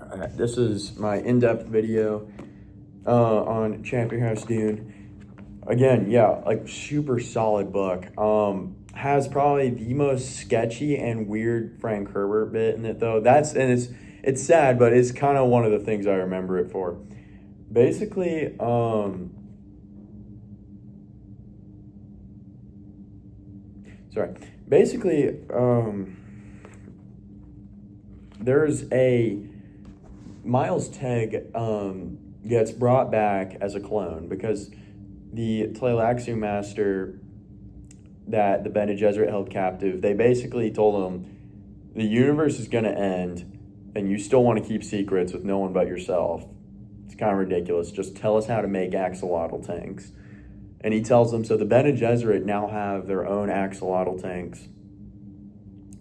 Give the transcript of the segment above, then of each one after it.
This is my in-depth video on Chapterhouse Dune. Again, yeah, like super solid book. Has probably the most sketchy and weird Frank Herbert bit in it though. It's sad, but it's kind of one of the things I remember it for. Basically, sorry. Basically, there's a Miles Tegg gets brought back as a clone because the Tleilaxu master that the Bene Gesserit held captive, they basically told him the universe is going to end and you still want to keep secrets with no one but yourself. It's kind of ridiculous. Just tell us how to make axolotl tanks. And he tells them, so the Bene Gesserit now have their own axolotl tanks,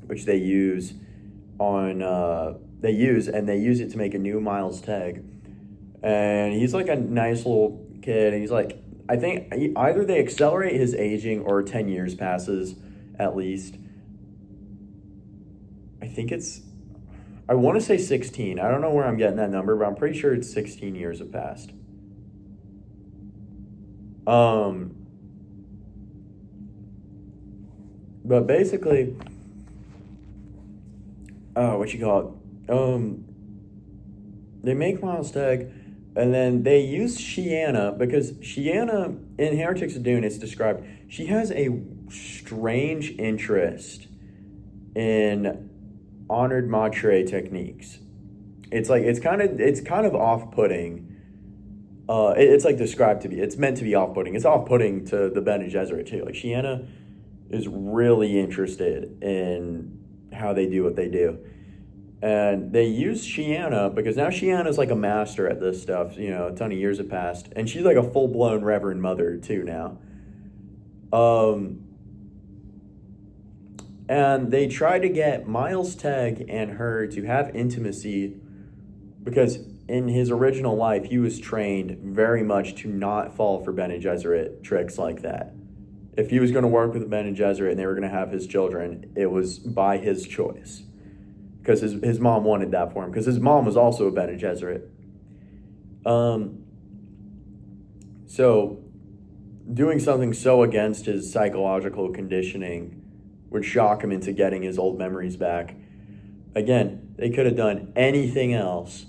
which they use it to make a new Miles Tegg. And he's like a nice little kid. And he's like, I think either they accelerate his aging or 10 years passes at least. I want to say 16. I don't know where I'm getting that number, but I'm pretty sure it's 16 years have passed. But basically, they make Miles Tegg, and then they use Shiana, because Shiana, in Heretics of Dune, it's described, she has a strange interest in honored matre techniques. It's kind of off-putting. It's like described to be, it's meant to be off-putting. It's off-putting to the Bene Gesserit too. Like, Shiana is really interested in how they do what they do. And they use Shiana because now Shiana's like a master at this stuff. You know, a ton of years have passed. And she's like a full-blown Reverend Mother too now. And they try to get Miles Tegg and her to have intimacy because in his original life, he was trained very much to not fall for Bene Gesserit tricks like that. If he was going to work with Bene Gesserit and they were going to have his children, it was by his choice. Because his mom wanted that for him. Because his mom was also a Bene Gesserit. So, doing something so against his psychological conditioning would shock him into getting his old memories back. Again, they could have done anything else.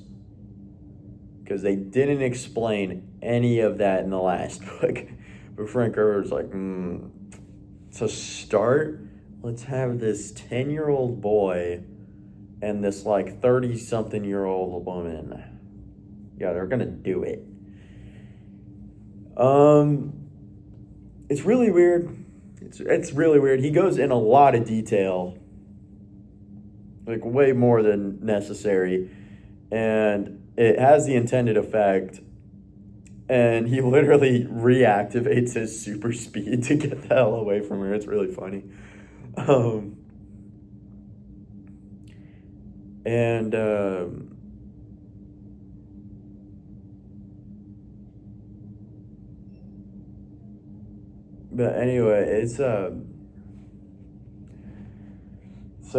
Because they didn't explain any of that in the last book. But Frank Herbert's like, to start, let's have this 10-year-old boy and this like 30-something-year-old woman. Yeah, they're gonna do it. It's really weird. It's really weird. He goes in a lot of detail, like way more than necessary, and it has the intended effect. And he literally reactivates his super speed to get the hell away from her. It's really funny. But anyway, it's so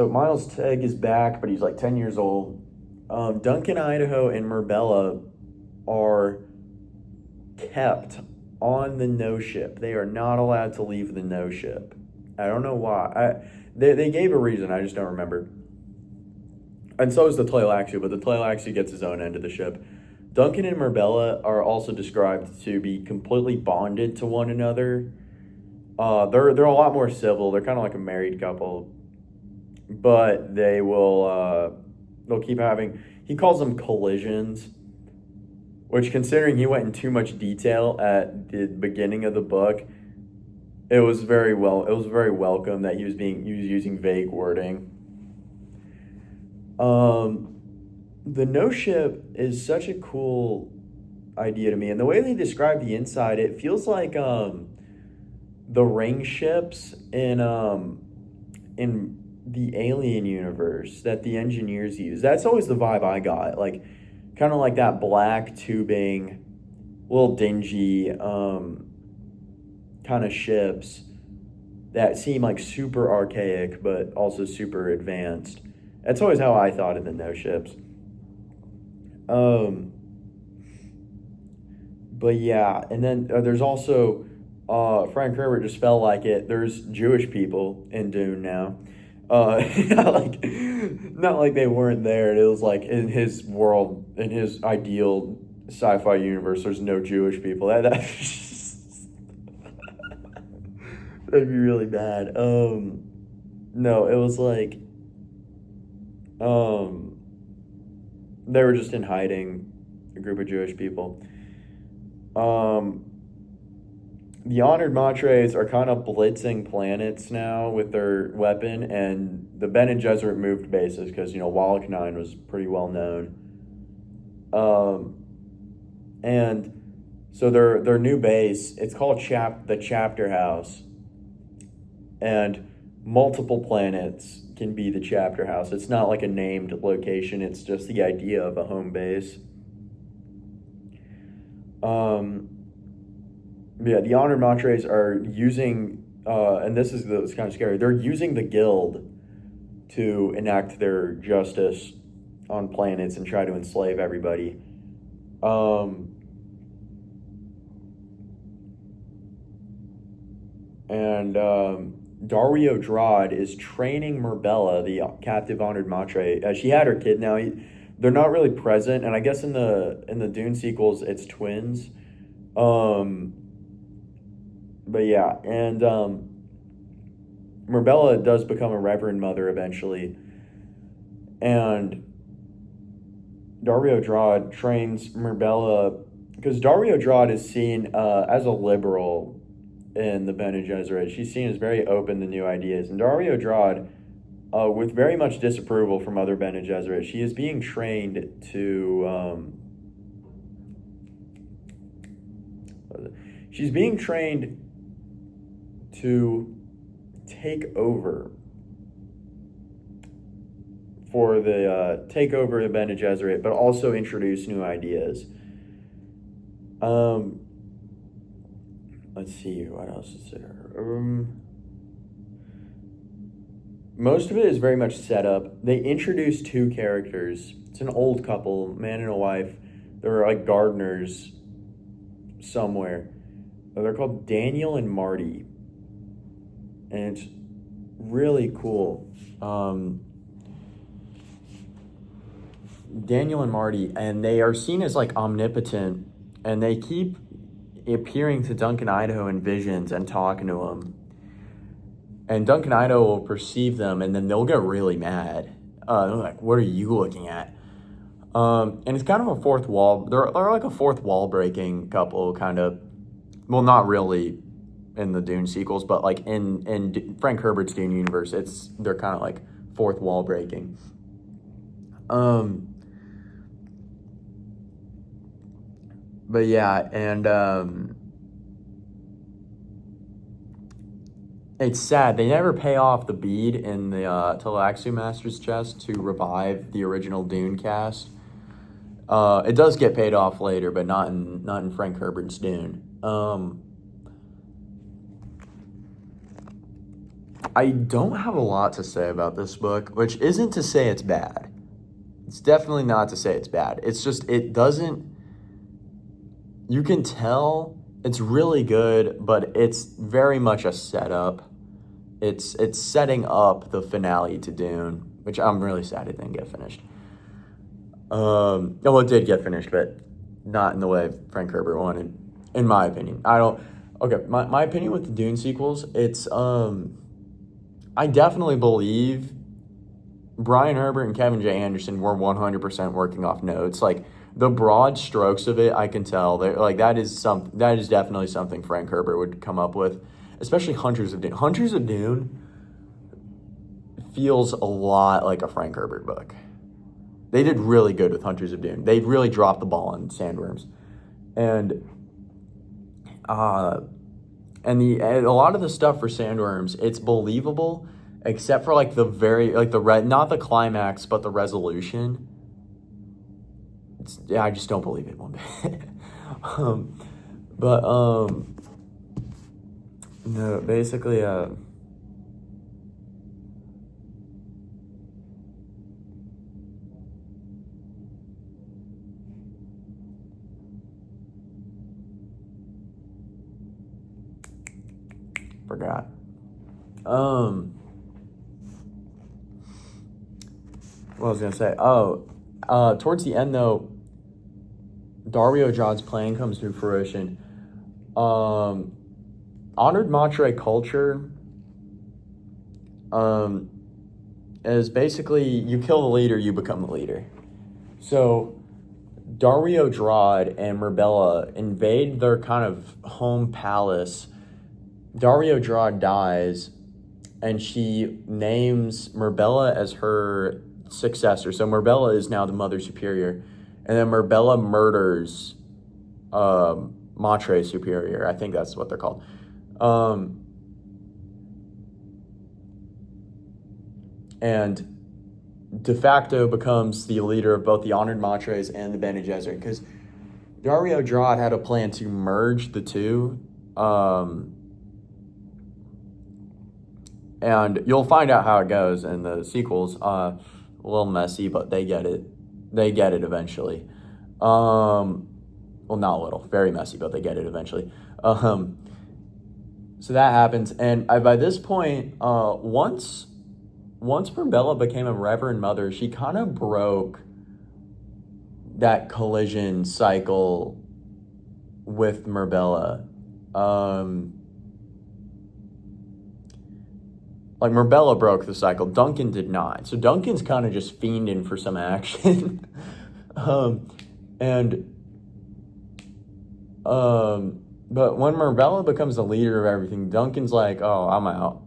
Miles Tegg is back, but he's like 10 years old. Duncan, Idaho, and Marbella are kept on the no ship. They are not allowed to leave the no ship. I don't know why. They gave a reason, I just don't remember. And so is the Tleilaxu, but the Tleilaxu gets his own end of the ship. Duncan and Marbella are also described to be completely bonded to one another. They're a lot more civil. They're kind of like a married couple, but they'll keep having. He calls them collisions, which, considering he went in too much detail at the beginning of the book, it was very welcome that he was using vague wording. The no ship is such a cool idea to me, and the way they describe the inside, it feels like the ring ships in the Alien universe that the engineers use. That's always the vibe I got, like kind of like that black tubing, little dingy kind of ships that seem like super archaic but also super advanced. That's always how I thought of the no ships. Um, but yeah, and then there's also Frank Herbert just felt like it. There's Jewish people in Dune now. Not like they weren't there. It was like in his world, in his ideal sci-fi universe, there's no Jewish people. That'd be really bad. No, it was like um, they were just in hiding, a group of Jewish people. Um, the Honored Matres are kind of blitzing planets now with their weapon, and the Bene Gesserit moved bases because Wallach 9 was pretty well known. And so their new base, it's called the Chapterhouse, and multiple planets can be the Chapterhouse. It's not like a named location; it's just the idea of a home base. Yeah, the Honored Matres are using, and this is it's kind of scary. They're using the Guild to enact their justice on planets and try to enslave everybody. And Dario Drod is training Merbella, the captive Honored Matre. She had her kid now. They're not really present, and I guess in the Dune sequels, it's twins. But yeah, and Merbella does become a Reverend Mother eventually, and Dario Drod trains Merbella because Dario Drod is seen as a liberal in the Bene Gesserit. She's seen as very open to new ideas, and Dario Drod, with very much disapproval from other Bene Gesserit, she is being trained to. She's being trained to take over for the take over the Bene Gesserit, but also introduce new ideas. Let's see, what else is there? Most of it is very much set up. They introduce two characters. It's an old couple, man and a wife. They're like gardeners somewhere. They're called Daniel and Marty, and it's really cool. Daniel and Marty, and they are seen as like omnipotent, and they keep appearing to Duncan Idaho in visions and talking to him. And Duncan Idaho will perceive them, and then they'll get really mad. They're like, "What are you looking at?" And it's kind of a fourth wall. They're like a fourth wall breaking couple, kind of. Well, not really in the Dune sequels, but like in Frank Herbert's Dune universe, they're kind of like fourth wall breaking. But yeah, and it's sad. They never pay off the bead in the Talaxu Master's chest to revive the original Dune cast. It does get paid off later, but not in Frank Herbert's Dune. I don't have a lot to say about this book, which isn't to say it's bad. It's definitely not to say it's bad. It's just it doesn't. You can tell it's really good, but it's very much a setup. It's setting up the finale to Dune, which I'm really sad it didn't get finished. Well, it did get finished, but not in the way Frank Herbert wanted, in my opinion. Okay, my opinion with the Dune sequels, it's, I definitely believe Brian Herbert and Kevin J. Anderson were 100% working off notes. Like, the broad strokes of it, I can tell. That is definitely something Frank Herbert would come up with, especially Hunters of Dune. Hunters of Dune feels a lot like a Frank Herbert book. They did really good with Hunters of Dune. They really dropped the ball on Sandworms, and a lot of the stuff for Sandworms, it's believable, except for like not the climax, but the resolution. I just don't believe it one bit. No, basically, Forgot. What was I gonna say? Towards the end though, Dario Jod's plan comes to fruition. Honored Matre culture is basically you kill the leader, you become the leader. So Dario Drod and Merbella invade their kind of home palace. Dario Drod dies, and she names Merbella as her successor. So Merbella is now the Mother Superior. And then Merbella murders Matre Superior. I think that's what they're called. And de facto becomes the leader of both the Honored Matres and the Bene Gesserit, because Dario Drod had a plan to merge the two. And you'll find out how it goes in the sequels. A little messy, but they get it. They get it eventually. Well, not a little. Very messy, but they get it eventually. So that happens. And by this point, once Merbella became a Reverend Mother, she kind of broke that collision cycle with Merbella. Like, Merbella broke the cycle. Duncan did not. So Duncan's kind of just fiending for some action. But when Merbella becomes the leader of everything, Duncan's like, oh, I'm out.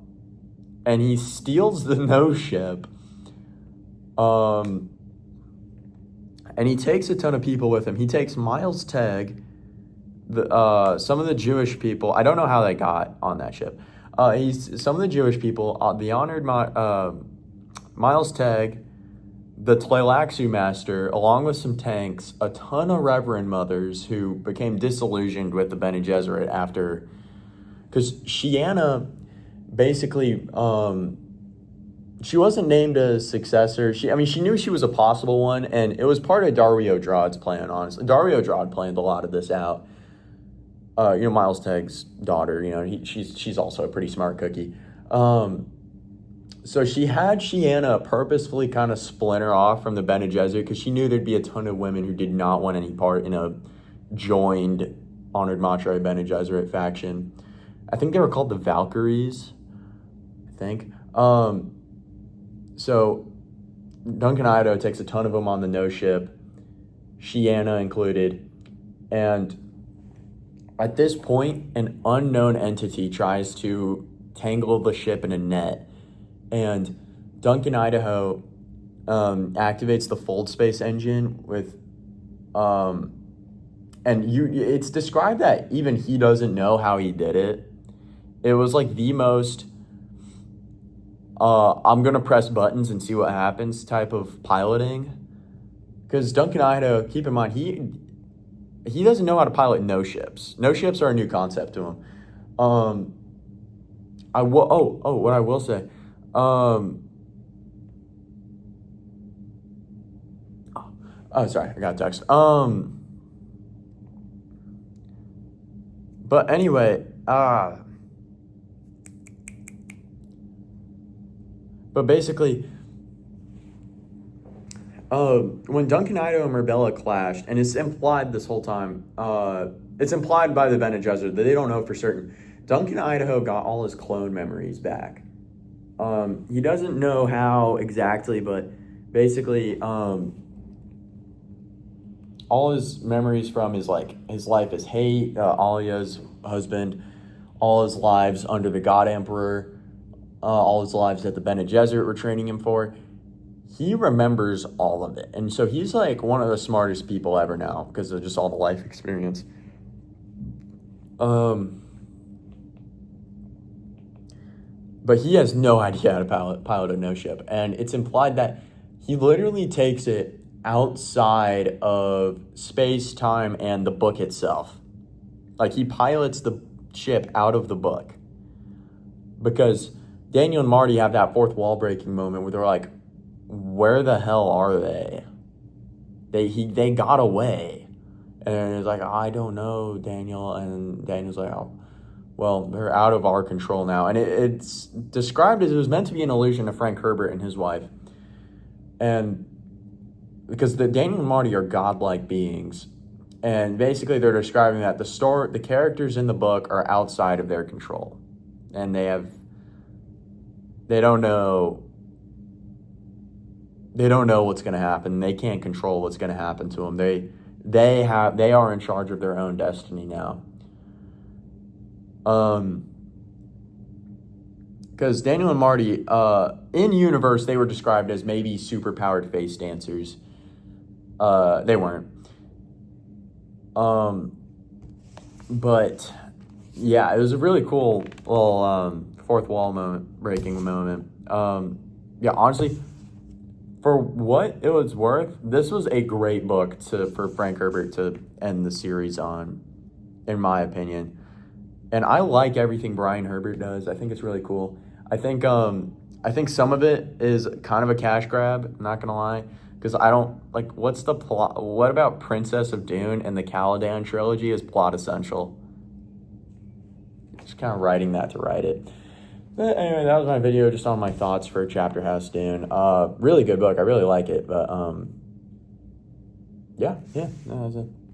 And he steals the No Ship. And he takes a ton of people with him. He takes Miles Tegg, some of the Jewish people. I don't know how they got on that ship. Some of the Jewish people, the honored Miles Tegg, the Tleilaxu Master, along with some tanks, a ton of Reverend Mothers who became disillusioned with the Bene Gesserit after, because Shiana basically, she wasn't named a successor. She knew she was a possible one, and it was part of Dario Drod's plan, honestly. Dario Drod planned a lot of this out. Miles Tegg's daughter, she's also a pretty smart cookie. So she had Shiana purposefully kind of splinter off from the Bene Gesserit because she knew there'd be a ton of women who did not want any part in a joined Honored Matre Bene Gesserit faction. I think they were called the Valkyries, I think. So Duncan Idaho takes a ton of them on the No Ship, Shiana included, and at this point, an unknown entity tries to tangle the ship in a net, and Duncan Idaho activates the fold space engine with, it's described that even he doesn't know how he did it. It was like the most, I'm going to press buttons and see what happens type of piloting. Because Duncan Idaho, keep in mind, he doesn't know how to pilot no ships. No ships are a new concept to him. What I will say. Sorry, I got a text. But anyway, but basically, when Duncan Idaho and Merbella clashed, and it's implied this whole time, it's implied by the Bene Gesserit that they don't know for certain, Duncan Idaho got all his clone memories back. He doesn't know how exactly, but basically, all his memories from his life as Alia's husband, all his lives under the God Emperor, all his lives that the Bene Gesserit were training him for, he remembers all of it. And so he's like one of the smartest people ever now because of just all the life experience. But he has no idea how to pilot a no ship. And it's implied that he literally takes it outside of space, time, and the book itself. Like, he pilots the ship out of the book. Because Daniel and Marty have that fourth wall breaking moment where they're like, where the hell are they? They got away. And it's like, I don't know, Daniel. And Daniel's like, oh, well, they're out of our control now. And it's described as it was meant to be an allusion to Frank Herbert and his wife. And because the Daniel and Marty are godlike beings. And basically they're describing that the characters in the book are outside of their control. And they don't know what's going to happen. They can't control what's going to happen to them. They are in charge of their own destiny now. Because Daniel and Marty, in universe, they were described as maybe superpowered face dancers. They weren't. But yeah, it was a really cool little fourth wall breaking moment. Yeah, honestly, for what it was worth, this was a great book for Frank Herbert to end the series on, in my opinion. And I like everything Brian Herbert does. I think it's really cool. I think some of it is kind of a cash grab, I'm not gonna lie. Because I don't, like, what's the plot? What about Princess of Dune and the Caladan trilogy is plot essential? Just kind of writing that to write it. But anyway, that was my video just on my thoughts for Chapterhouse Dune. Really good book. I really like it. But, yeah, that was it.